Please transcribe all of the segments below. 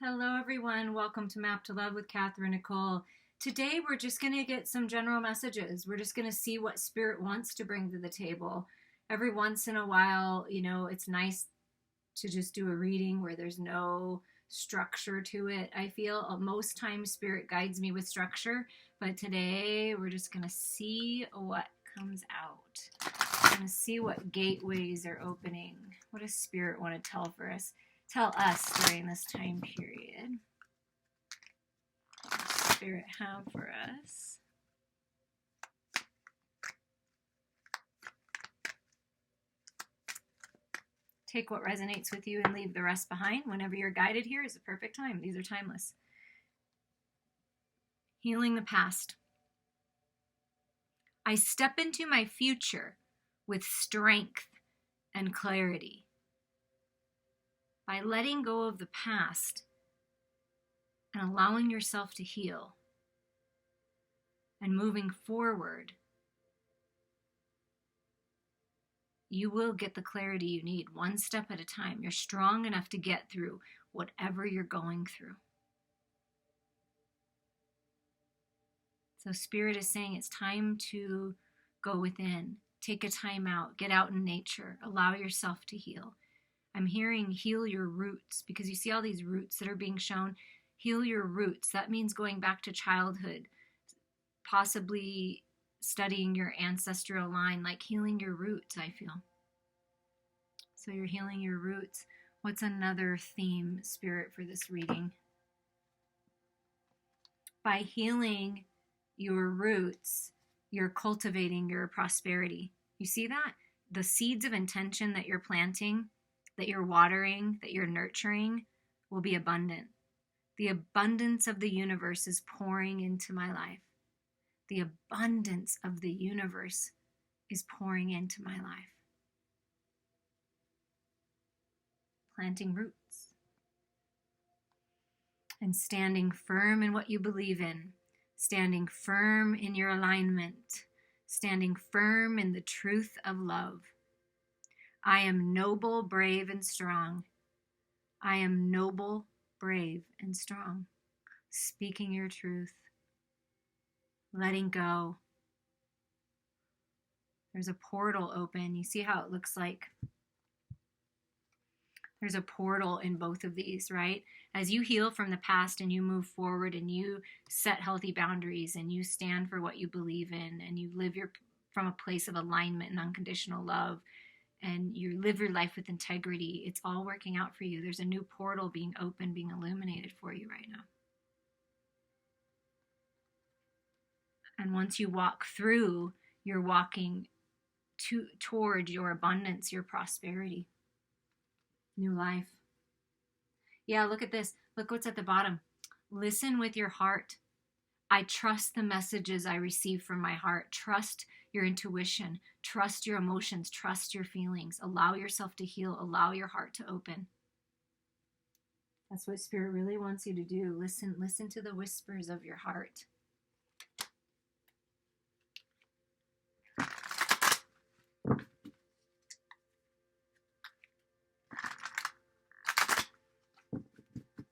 Hello, everyone. Welcome to Map to Love with Katherine Nichole. Today, we're just going to get some general messages. We're just going to see what Spirit wants to bring to the table. Every once in a while, it's nice to just do a reading where there's no structure to it. I feel most times Spirit guides me with structure, but today we're just going to see what comes out. We're going to see what gateways are opening. What does Spirit want to tell us during this time period? What does Spirit have for us? Take what resonates with you and leave the rest behind. Whenever you're guided, here is the perfect time. These are timeless. Healing the past. I step into my future with strength and clarity. By letting go of the past and allowing yourself to heal and moving forward, you will get the clarity you need one step at a time. You're strong enough to get through whatever you're going through. So Spirit is saying it's time to go within. Take a time out. Get out in nature. Allow yourself to heal. I'm hearing heal your roots, because you see all these roots that are being shown. Heal your roots. That means going back to childhood, possibly studying your ancestral line, like healing your roots, I feel. So you're healing your roots. What's another theme, Spirit, for this reading? By healing your roots, you're cultivating your prosperity. You see that? The seeds of intention that you're planting, that you're watering, that you're nurturing, will be abundant. The abundance of the universe is pouring into my life. The abundance of the universe is pouring into my life. Planting roots. And standing firm in what you believe in. Standing firm in your alignment. Standing firm in the truth of love. I am noble, brave, and strong. I am noble, brave, and strong. Speaking your truth. Letting go. There's a portal open. You see how it looks like? There's a portal in both of these, right? As you heal from the past and you move forward and you set healthy boundaries and you stand for what you believe in and you live from a place of alignment and unconditional love, and you live your life with integrity, it's all working out for you. There's a new portal being opened, being illuminated for you right now. And once you walk through, you're walking toward your abundance, your prosperity, new life. Yeah, look at this. Look what's at the bottom. Listen with your heart. I trust the messages I receive from my heart. Trust your intuition. Trust your emotions. Trust your feelings. Allow yourself to heal. Allow your heart to open. That's what Spirit really wants you to do. Listen to the whispers of your heart. I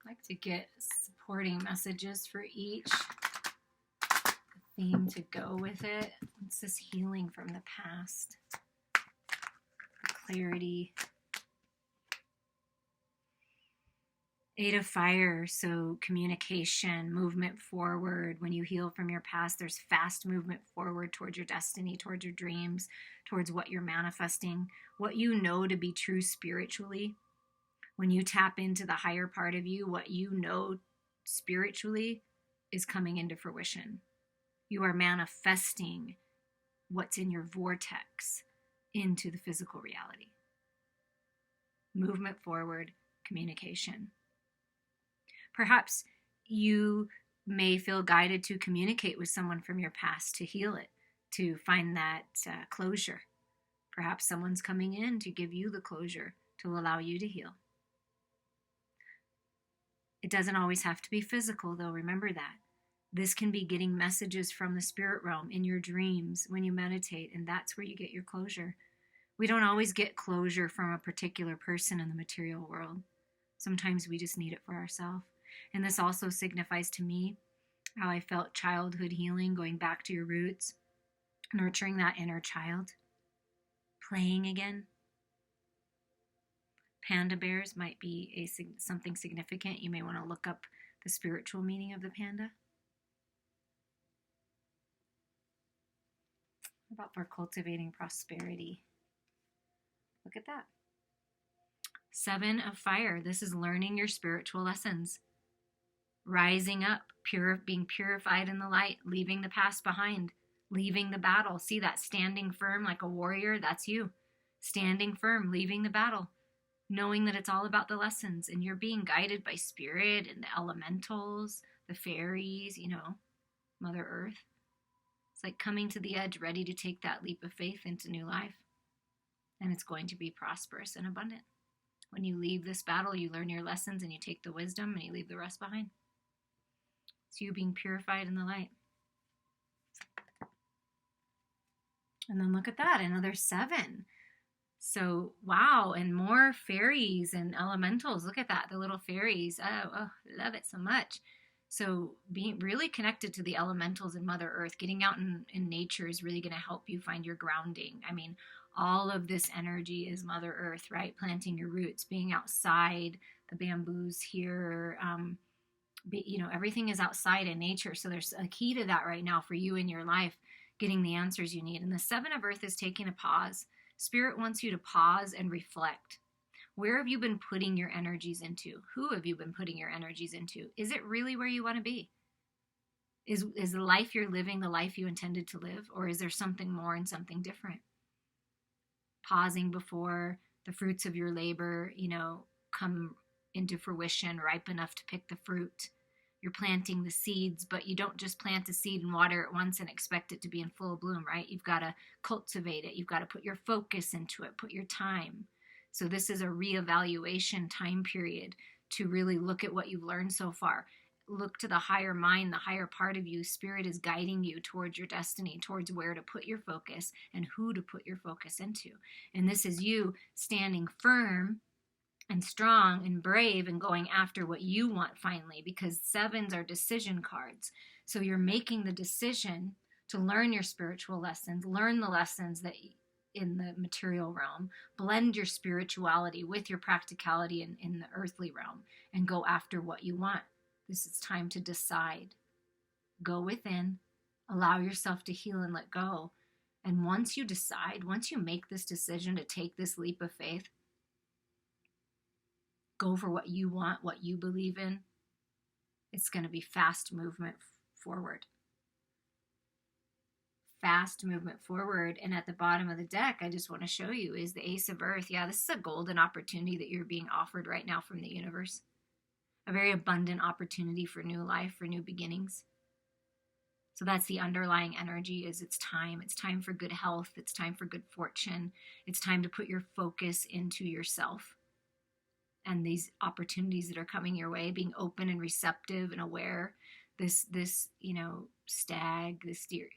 like to get supporting messages for each theme to go with it. It's this healing from the past, the clarity. 8 of Fire, so communication, movement forward. When you heal from your past, there's fast movement forward towards your destiny, towards your dreams, towards what you're manifesting, what you know to be true spiritually. When you tap into the higher part of you, what you know spiritually is coming into fruition. You are manifesting what's in your vortex into the physical reality. Movement forward, communication. Perhaps you may feel guided to communicate with someone from your past to heal it, to find that closure. Perhaps someone's coming in to give you the closure to allow you to heal. It doesn't always have to be physical, though. Remember that. This can be getting messages from the spirit realm in your dreams when you meditate, and that's where you get your closure. We don't always get closure from a particular person in the material world. Sometimes we just need it for ourselves. And this also signifies to me how I felt childhood healing, going back to your roots, nurturing that inner child, playing again. Panda bears might be something significant. You may want to look up the spiritual meaning of the panda. What about for cultivating prosperity? Look at that. 7 of fire. This is learning your spiritual lessons. Rising up, being purified in the light, leaving the past behind, leaving the battle. See that standing firm like a warrior? That's you. Standing firm, leaving the battle, knowing that it's all about the lessons, and you're being guided by spirit and the elementals, the fairies, Mother Earth. It's like coming to the edge, ready to take that leap of faith into new life. And it's going to be prosperous and abundant. When you leave this battle, you learn your lessons and you take the wisdom and you leave the rest behind. It's you being purified in the light. And then look at that, another 7. So, wow, and more fairies and elementals. Look at that, the little fairies. Oh, love it so much. So being really connected to the elementals and Mother Earth, getting out in nature is really going to help you find your grounding. I mean, all of this energy is Mother Earth, right? Planting your roots, being outside, the bamboos here, everything is outside in nature. So there's a key to that right now for you in your life, getting the answers you need. And the 7 of Earth is taking a pause. Spirit wants you to pause and reflect. Where have you been putting your energies into? Who have you been putting your energies into? Is it really where you want to be? Is the life you're living the life you intended to live? Or is there something more and something different? Pausing before the fruits of your labor, come into fruition, ripe enough to pick the fruit. You're planting the seeds, but you don't just plant a seed and water it once and expect it to be in full bloom, right? You've got to cultivate it. You've got to put your focus into it, put your time. So this is a reevaluation time period to really look at what you've learned so far. Look to the higher mind, the higher part of you. Spirit is guiding you towards your destiny, towards where to put your focus and who to put your focus into. And this is you standing firm and strong and brave and going after what you want finally, because 7s are decision cards. So you're making the decision to learn your spiritual lessons, learn the lessons that in the material realm, blend your spirituality with your practicality in the earthly realm, and go after what you want. This is time to decide. Go within, allow yourself to heal and let go. And once you decide, once you make this decision to take this leap of faith, go for what you want, what you believe in, it's going to be fast movement forward. Fast movement forward. And at the bottom of the deck, I just want to show you is the Ace of Earth. Yeah, this is a golden opportunity that you're being offered right now from the universe. A very abundant opportunity for new life, for new beginnings. So that's the underlying energy, is it's time. It's time for good health. It's time for good fortune. It's time to put your focus into yourself. And these opportunities that are coming your way, being open and receptive and aware. This stag, this deer,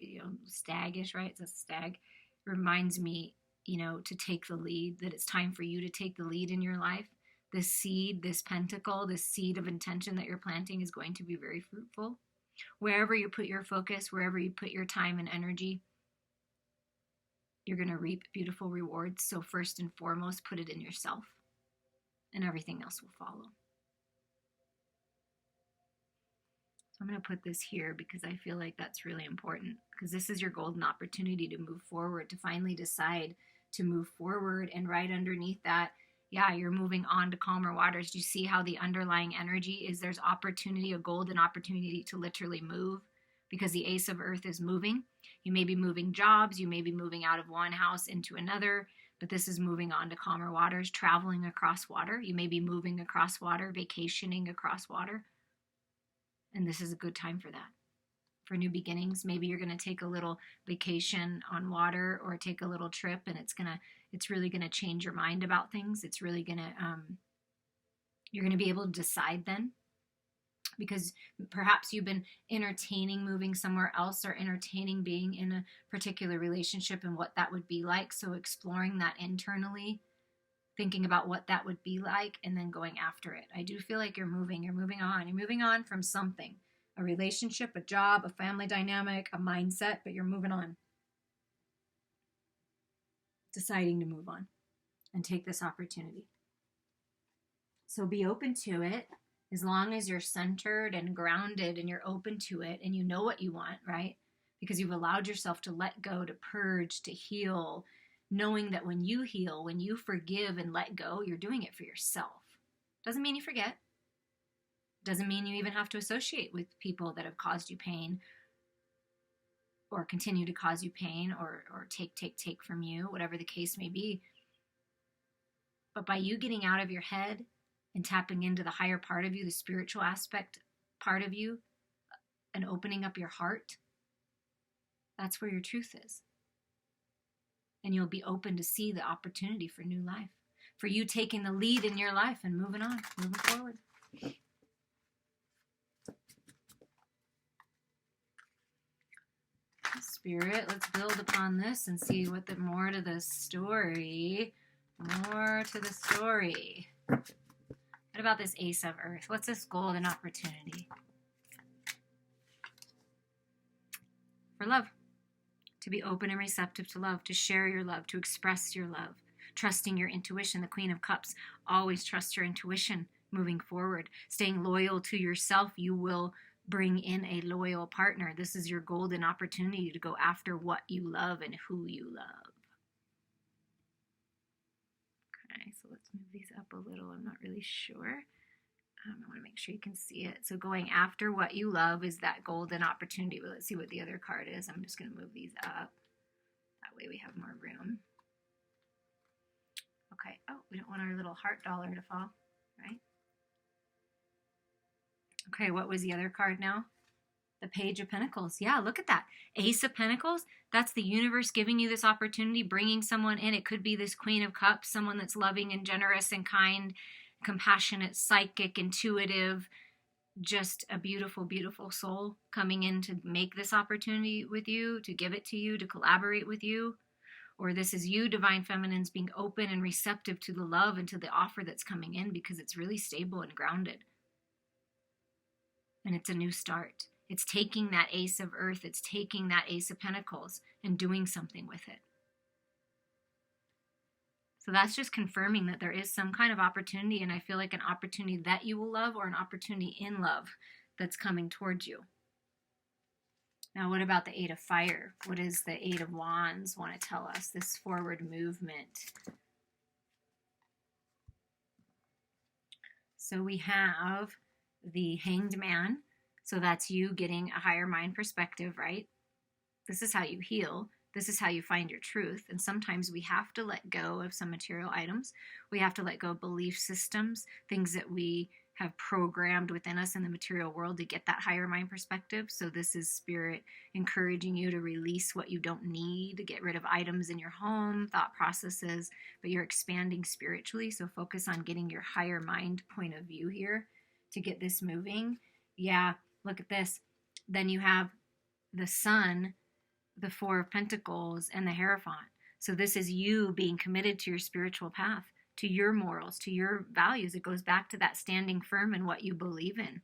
staggish, right? It's a stag. Reminds me, to take the lead, that it's time for you to take the lead in your life. This seed, this pentacle, this seed of intention that you're planting is going to be very fruitful. Wherever you put your focus, wherever you put your time and energy, you're going to reap beautiful rewards. So first and foremost, put it in yourself, and everything else will follow. I'm going to put this here because I feel like that's really important, because this is your golden opportunity to move forward, to finally decide to move forward. And right underneath that, yeah, you're moving on to calmer waters. Do you see how the underlying energy is? There's opportunity, a golden opportunity to literally move, because the Ace of Earth is moving. You may be moving jobs. You may be moving out of one house into another, but this is moving on to calmer waters, traveling across water. You may be moving across water, vacationing across water. And this is a good time for that. For new beginnings, maybe you're going to take a little vacation on water, or take a little trip, and it's really going to change your mind about things. It's really going to, you're going to be able to decide then, because perhaps you've been entertaining moving somewhere else, or entertaining being in a particular relationship and what that would be like. So exploring that internally, thinking about what that would be like, and then going after it. I do feel like you're moving on from something, a relationship, a job, a family dynamic, a mindset, but you're moving on. Deciding to move on and take this opportunity. So be open to it as long as you're centered and grounded and you're open to it and you know what you want, right? Because you've allowed yourself to let go, to purge, to heal, knowing that when you heal, when you forgive and let go, you're doing it for yourself. Doesn't mean you forget. Doesn't mean you even have to associate with people that have caused you pain or continue to cause you pain or take from you, whatever the case may be. But by you getting out of your head and tapping into the higher part of you, the spiritual aspect part of you, and opening up your heart, that's where your truth is. And you'll be open to see the opportunity for new life, for you taking the lead in your life and moving on, moving forward. Spirit, let's build upon this and see what the more to the story. What about this Ace of Earth? What's this golden opportunity? For love. To be open and receptive to love, to share your love, to express your love, trusting your intuition. The Queen of Cups, always trust your intuition moving forward. Staying loyal to yourself, you will bring in a loyal partner. This is your golden opportunity to go after what you love and who you love. Okay, so let's move these up a little. I'm not really sure. I want to make sure you can see it. So going after what you love is that golden opportunity. But let's see what the other card is. I'm just going to move these up. That way we have more room. Okay. Oh, we don't want our little heart dollar to fall, right? Okay, what was the other card now? The Page of Pentacles. Yeah, look at that. Ace of Pentacles. That's the universe giving you this opportunity, bringing someone in. It could be this Queen of Cups, someone that's loving and generous and kind, compassionate, psychic, intuitive, just a beautiful, beautiful soul coming in to make this opportunity with you, to give it to you, to collaborate with you. Or this is you, Divine Feminines, being open and receptive to the love and to the offer that's coming in because it's really stable and grounded. And it's a new start. It's taking that Ace of Earth, it's taking that Ace of Pentacles and doing something with it. So that's just confirming that there is some kind of opportunity, and I feel like an opportunity that you will love or an opportunity in love that's coming towards you. Now, what about the Eight of Fire? What does the Eight of Wands want to tell us? This forward movement. So we have the Hanged Man. So that's you getting a higher mind perspective, right? This is how you heal. This is how you find your truth. And sometimes we have to let go of some material items. We have to let go of belief systems, things that we have programmed within us in the material world to get that higher mind perspective. So this is Spirit encouraging you to release what you don't need, to get rid of items in your home, thought processes, but you're expanding spiritually. So focus on getting your higher mind point of view here to get this moving. Yeah, look at this. Then you have the Sun, the Four of Pentacles, and the Hierophant. So this is you being committed to your spiritual path, to your morals, to your values. It goes back to that standing firm in what you believe in.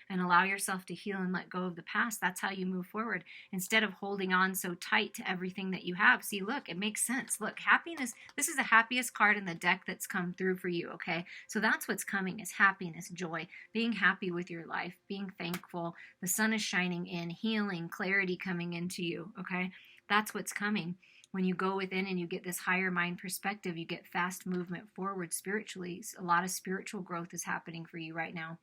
And allow yourself to heal and let go of the past. That's how you move forward. Instead of holding on so tight to everything that you have. See, look, it makes sense. Look, happiness, this is the happiest card in the deck that's come through for you, okay? So that's what's coming is happiness, joy, being happy with your life, being thankful. The sun is shining in, healing, clarity coming into you, okay? That's what's coming. When you go within and you get this higher mind perspective, you get fast movement forward spiritually. A lot of spiritual growth is happening for you right now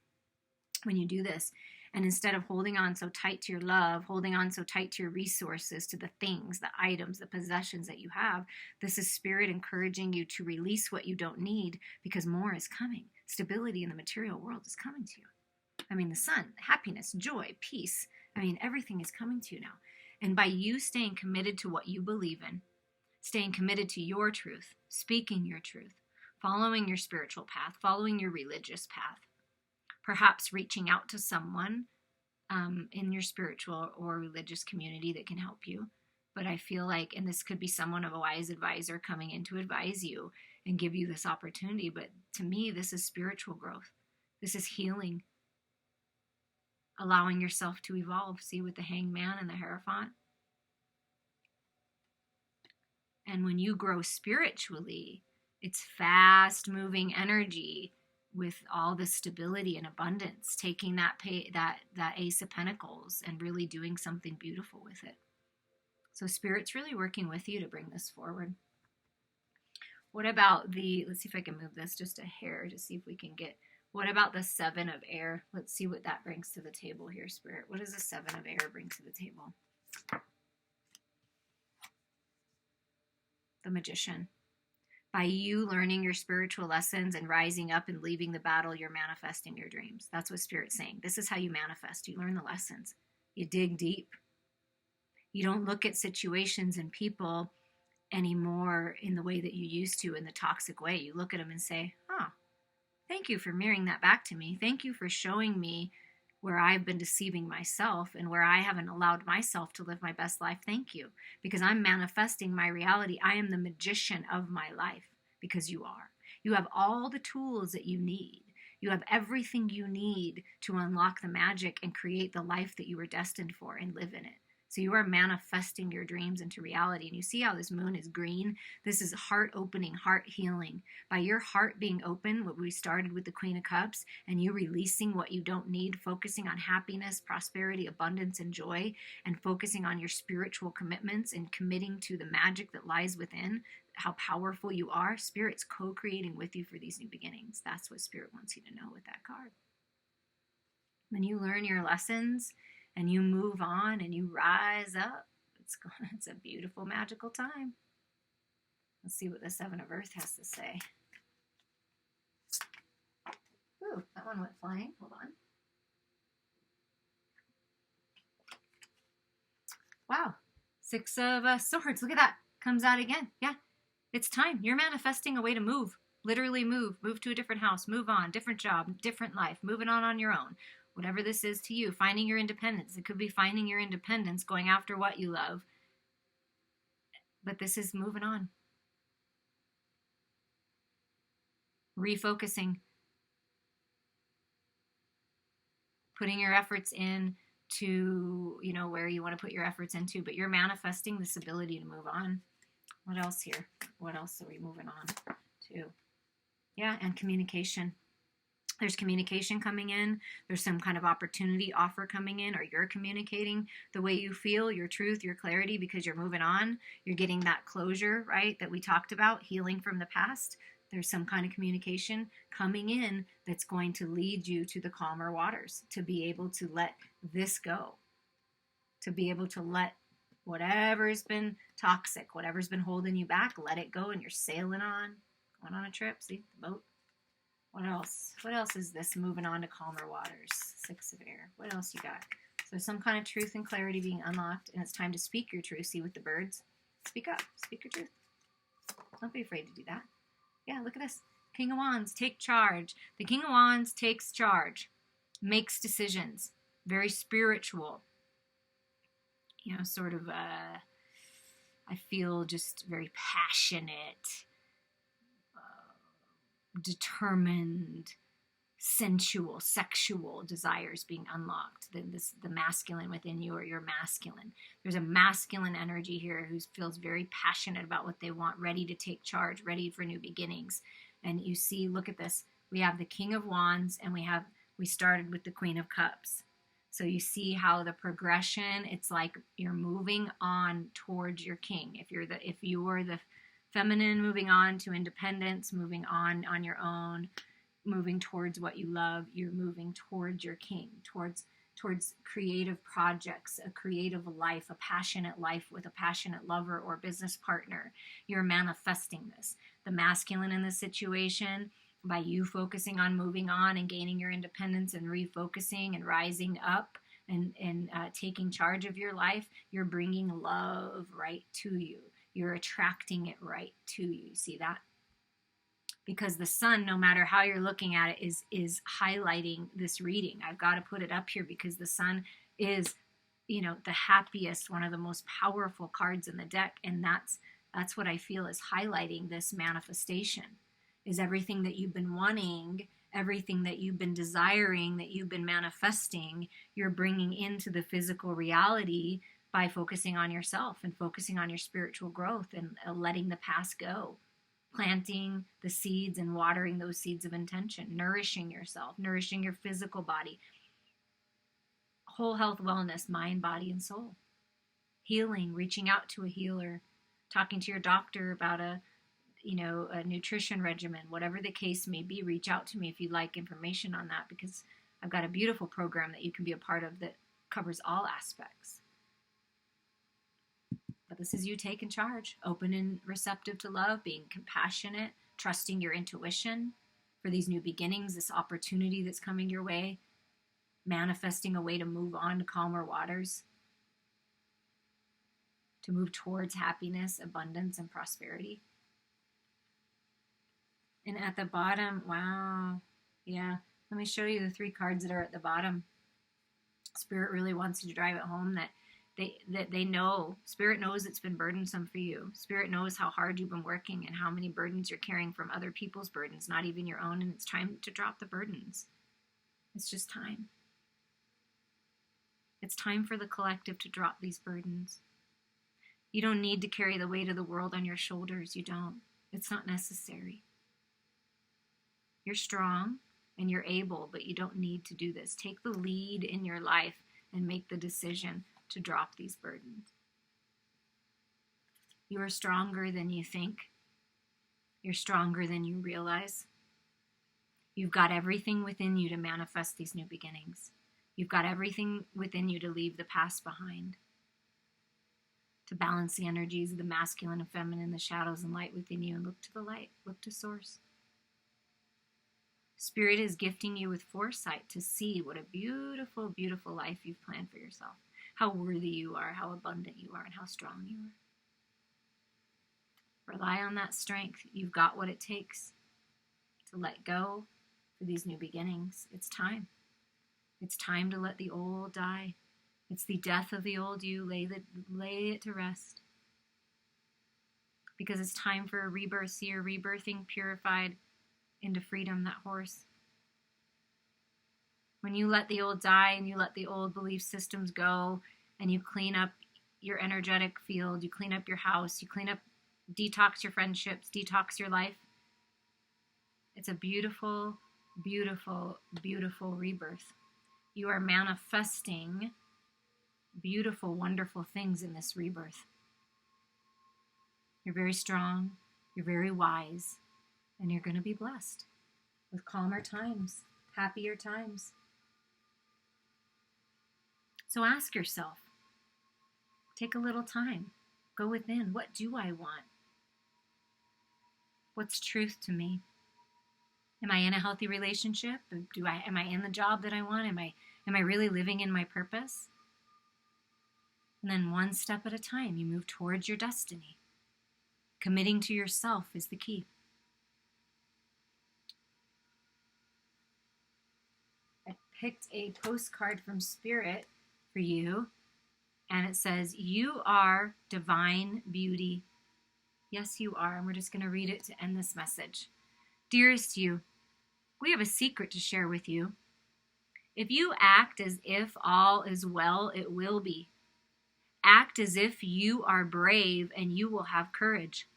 when you do this. And instead of holding on so tight to your love, holding on so tight to your resources, to the things, the items, the possessions that you have, this is Spirit encouraging you to release what you don't need because more is coming. Stability in the material world is coming to you. I mean, the sun, happiness, joy, peace. I mean, everything is coming to you now. And by you staying committed to what you believe in, staying committed to your truth, speaking your truth, following your spiritual path, following your religious path, perhaps reaching out to someone in your spiritual or religious community that can help you. But I feel like, and this could be someone of a wise advisor coming in to advise you and give you this opportunity. But to me, this is spiritual growth. This is healing. Allowing yourself to evolve. See, with the Hangman and the Hierophant. And when you grow spiritually, it's fast moving energy with all the stability and abundance, taking that Ace of Pentacles and really doing something beautiful with it. So Spirit's really working with you to bring this forward. What about let's see if I can move this just a hair to see if we can get, what about the Seven of Air? Let's see what that brings to the table here, Spirit. What does the Seven of Air bring to the table? The Magician. By you learning your spiritual lessons and rising up and leaving the battle, you're manifesting your dreams. That's what Spirit's saying. This is how you manifest. You learn the lessons. You dig deep. You don't look at situations and people anymore in the way that you used to, in the toxic way. You look at them and say, thank you for mirroring that back to me. Thank you for showing me where I've been deceiving myself and where I haven't allowed myself to live my best life. Thank you. Because I'm manifesting my reality. I am the magician of my life, because you are. You have all the tools that you need. You have everything you need to unlock the magic and create the life that you were destined for and live in it. So you are manifesting your dreams into reality. And you see how this moon is green? This is heart opening, heart healing. By your heart being open, what we started with the Queen of Cups, and you releasing what you don't need, focusing on happiness, prosperity, abundance, and joy, and focusing on your spiritual commitments and committing to the magic that lies within, how powerful you are. Spirit's co-creating with you for these new beginnings. That's what Spirit wants you to know with that card. When you learn your lessons, and you move on and you rise up, it's a beautiful, magical time. Let's see what the Seven of Earth has to say. Ooh, that one went flying. Hold on. Wow. Six of Swords. Look at that. Comes out again. Yeah. It's time. You're manifesting a way to move. Literally move. Move to a different house. Move on. Different job. Different life. Moving on your own. Whatever this is to you, finding your independence. It could be finding your independence, going after what you love. But this is moving on. Refocusing. Putting your efforts in to, where you want to put your efforts into. But you're manifesting this ability to move on. What else here? What else are we moving on to? Yeah, and communication. There's communication coming in. There's some kind of opportunity offer coming in, or you're communicating the way you feel, your truth, your clarity, because you're moving on. You're getting that closure, right, that we talked about, healing from the past. There's some kind of communication coming in that's going to lead you to the calmer waters, to be able to let this go, to be able to let whatever's been toxic, whatever's been holding you back, let it go, and you're sailing on, going on a trip. See, the boat. What else? What else is this? Moving on to calmer waters. Six of Air. What else you got? So some kind of truth and clarity being unlocked, and it's time to speak your truth. See, with the birds, speak up. Speak your truth. Don't be afraid to do that. Yeah, look at this. King of Wands, take charge. The King of Wands takes charge, makes decisions, very spiritual. Sort of, I feel just very passionate, determined, sensual, sexual desires being unlocked. The masculine within you, or you're masculine. There's a masculine energy here who feels very passionate about what they want, ready to take charge, ready for new beginnings. And you see, look at this. We have the King of Wands, and we started with the Queen of Cups. So you see how the progression, it's like you're moving on towards your king. If you were the feminine, moving on to independence, moving on your own, moving towards what you love, you're moving towards your king, towards creative projects, a creative life, a passionate life with a passionate lover or business partner. You're manifesting this. The masculine in this situation, by you focusing on moving on and gaining your independence and refocusing and rising up and taking charge of your life, you're bringing love right to you. You're attracting it right to you. See that? Because the sun, no matter how you're looking at it, is highlighting this reading. I've got to put it up here because the sun is, the happiest, one of the most powerful cards in the deck, and that's That's what I feel is highlighting this manifestation, is everything that you've been wanting, everything that you've been desiring, that you've been manifesting, you're bringing into the physical reality by focusing on yourself and focusing on your spiritual growth and letting the past go. Planting the seeds and watering those seeds of intention, nourishing yourself, nourishing your physical body, whole health, wellness, mind, body, and soul. Healing, reaching out to a healer, talking to your doctor about a nutrition regimen, whatever the case may be. Reach out to me if you'd like information on that, because I've got a beautiful program that you can be a part of that covers all aspects. But this is you taking charge, open and receptive to love, being compassionate, trusting your intuition for these new beginnings, this opportunity that's coming your way, manifesting a way to move on to calmer waters, to move towards happiness, abundance, and prosperity. And at the bottom, wow, yeah, let me show you the 3 cards that are at the bottom. Spirit really wants you to drive it home that they know, Spirit knows it's been burdensome for you. Spirit knows how hard you've been working and how many burdens you're carrying from other people's burdens, not even your own, and it's time to drop the burdens. It's just time. It's time for the collective to drop these burdens. You don't need to carry the weight of the world on your shoulders. You don't. It's not necessary. You're strong and you're able, but you don't need to do this. Take the lead in your life and make the decision to drop these burdens. You are stronger than you think. You're stronger than you realize. You've got everything within you to manifest these new beginnings. You've got everything within you to leave the past behind, to balance the energies of the masculine and feminine, the shadows and light within you, and look to the light, look to source. Spirit is gifting you with foresight to see what a beautiful, beautiful life you've planned for yourself. How worthy you are, how abundant you are, and how strong you are. Rely on that strength. You've got what it takes to let go for these new beginnings. It's time. It's time to let the old die. It's the death of the old you. Lay it to rest. Because it's time for a rebirth. See, you're rebirthing purified into freedom, that horse. When you let the old die and you let the old belief systems go and you clean up your energetic field, you clean up your house, you clean up, detox your friendships, detox your life, it's a beautiful, beautiful, beautiful rebirth. You are manifesting beautiful, wonderful things in this rebirth. You're very strong, you're very wise, and you're going to be blessed with calmer times, happier times. So ask yourself, take a little time, go within. What do I want? What's truth to me? Am I in a healthy relationship? Am I in the job that I want? Am I really living in my purpose? And then one step at a time, you move towards your destiny. Committing to yourself is the key. I picked a postcard from Spirit for you, and it says, "You are divine beauty." Yes, you are. And we're just going to read it to end this message. Dearest you, we have a secret to share with you. If you act as if all is well, it will be. Act as if you are brave and you will have courage.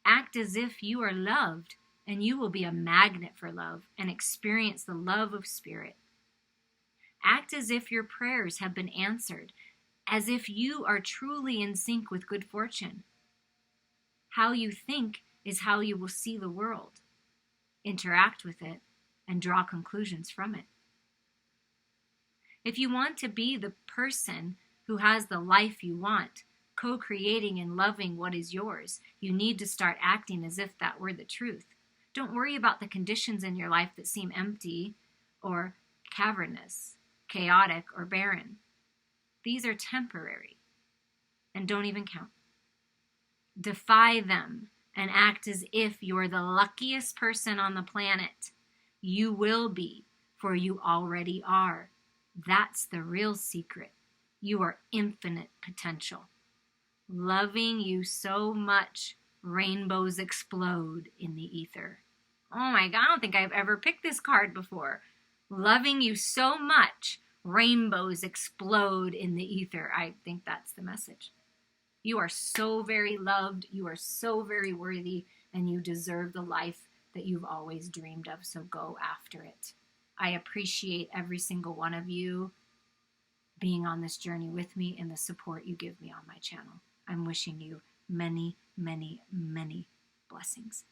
Act as if you are loved and you will be a magnet for love and experience the love of Spirit. Act as if your prayers have been answered, as if you are truly in sync with good fortune. How you think is how you will see the world, interact with it, and draw conclusions from it. If you want to be the person who has the life you want, co-creating and loving what is yours, you need to start acting as if that were the truth. Don't worry about the conditions in your life that seem empty or cavernous, chaotic or barren. These are temporary and don't even count. Defy them and act as if you're the luckiest person on the planet. You will be, for you already are. That's the real secret. You are infinite potential. Loving you so much, rainbows explode in the ether. Oh my God, I don't think I've ever picked this card before. Loving you so much, rainbows explode in the ether. I think that's the message. You are so very loved, you are so very worthy, and you deserve the life that you've always dreamed of, so go after it. I appreciate every single one of you being on this journey with me and the support you give me on my channel. I'm wishing you many, many, many blessings.